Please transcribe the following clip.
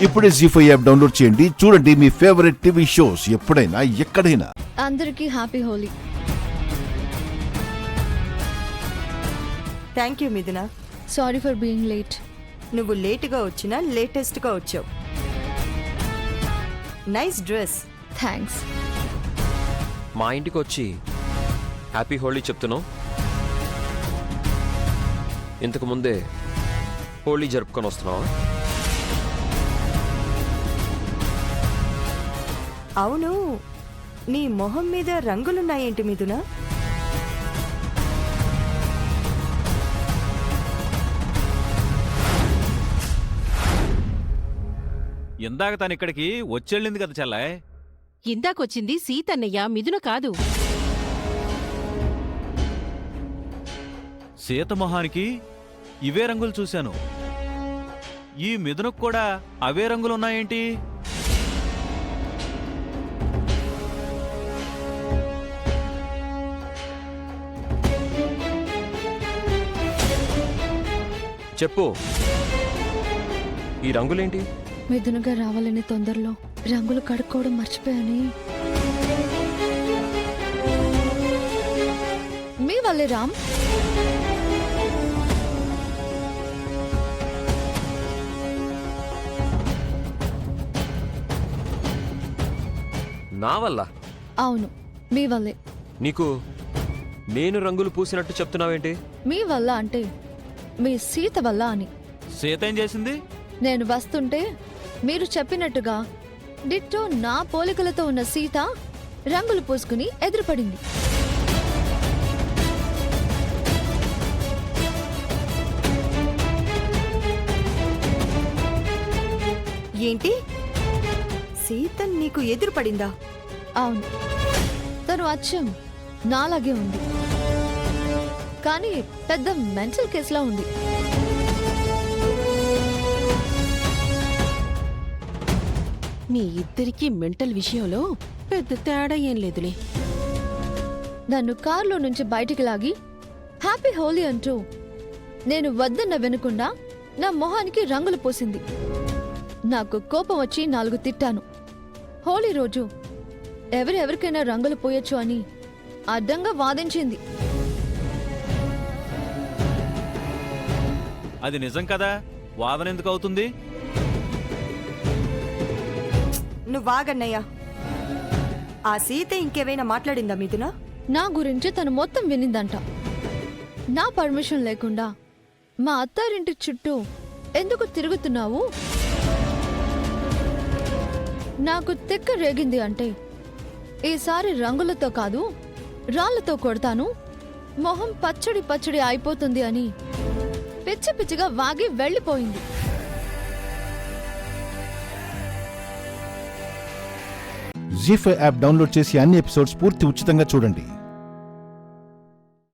ఇప్పుడే జీ5 app download చేయండి. చూడండి మీ ఫేవరెట్ టీవీ షోస్ ఎప్పుడైనా ఎక్కడైనా. అందరికీ హ్యాపీ హోలీ. థ్యాంక్ యూ మిథున. Sorry for being late. నువ్వు లేటుగా వచ్చినా లేటెస్ట్గా వచ్చావు. Nice dress. థ్యాంక్స్. మా ఇంటికి వచ్చి హ్యాపీ హోలీ చెప్తున్నావు. ఇంతకు ముందే హోలీ జరుపుకొని వస్తున్నావా? అవును, నీ మొహం మీద రంగులున్నాయేంటి మిథున? ఇందాక తను ఇక్కడికి వచ్చెళ్ళింది కదా చెల్లాయ్. ఇందాకొచ్చింది సీతన్నయ్య, మిథున కాదు. సీత మొహానికి ఇవే రంగులు చూశాను. ఈ మిథునకు కూడా అవే రంగులున్నాయేంటి? చెప్పు, ఈ రంగులేంటి? మిథునగా రావాలనే తొందరలో రంగులు కడుక్కోవడం మర్చిపోయాని. మీ వల్లే రామ్. నా వల్ల? అవును, మీ వల్లే. నీకు నేను రంగులు పూసినట్టు చెప్తున్నావేంటి? మీ వల్ల అంటే మీ సీత వల్ల అని. సీత ఏం చేసింది? నేను వస్తుంటే మీరు చెప్పినట్టుగా డిట్టో నా పోలికలతో ఉన్న సీత రంగులు పూసుకుని ఎదురుపడింది. ఏంటి, సీత నీకు ఎదురుపడిందా? అవును, తను అచ్చం నాలాగే ఉంది, కానీ పెద్ద మెంటల్ కేసులా ఉంది. మీ ఇద్దరికీ మెంటల్ విషయంలో పెద్ద తేడా ఏం లేదులే. నన్ను కారులో నుంచి బయటికి లాగి హ్యాపీ హోలీ అంటూ నేను వద్దన్న వినకుండా నా మొహానికి రంగులు పోసింది. నాకు కోపం వచ్చి 4 తిట్టాను. హోలీ రోజు ఎవరెవరికైనా రంగులు పోయొచ్చు అని అడ్డంగా వాదించింది. అది నిజం కదా, వాదన ఎందుకు అవుతుంది? నువ్వాగన్నయ్యా. ఆ సీత ఇంకేమైనా మాట్లాడిందా మిథున? నా గురించి తను మొత్తం వినిందంట. నా పర్మిషన్ లేకుండా మా అత్తారింటి చుట్టూ ఎందుకు తిరుగుతున్నావు? నాకు తిక్క రేగింది అంటే ఈసారి రంగులతో కాదు రాళ్లతో కొడతాను, మొహం పచ్చడి పచ్చడి అయిపోతుంది అని పిచ్చి పిచ్చిగా వాగి వెళ్ళిపోయింది. జీ5 యాప్ డౌన్లోడ్ చేసి అన్ని ఎపిసోడ్స్ పూర్తి ఉచితంగా చూడండి.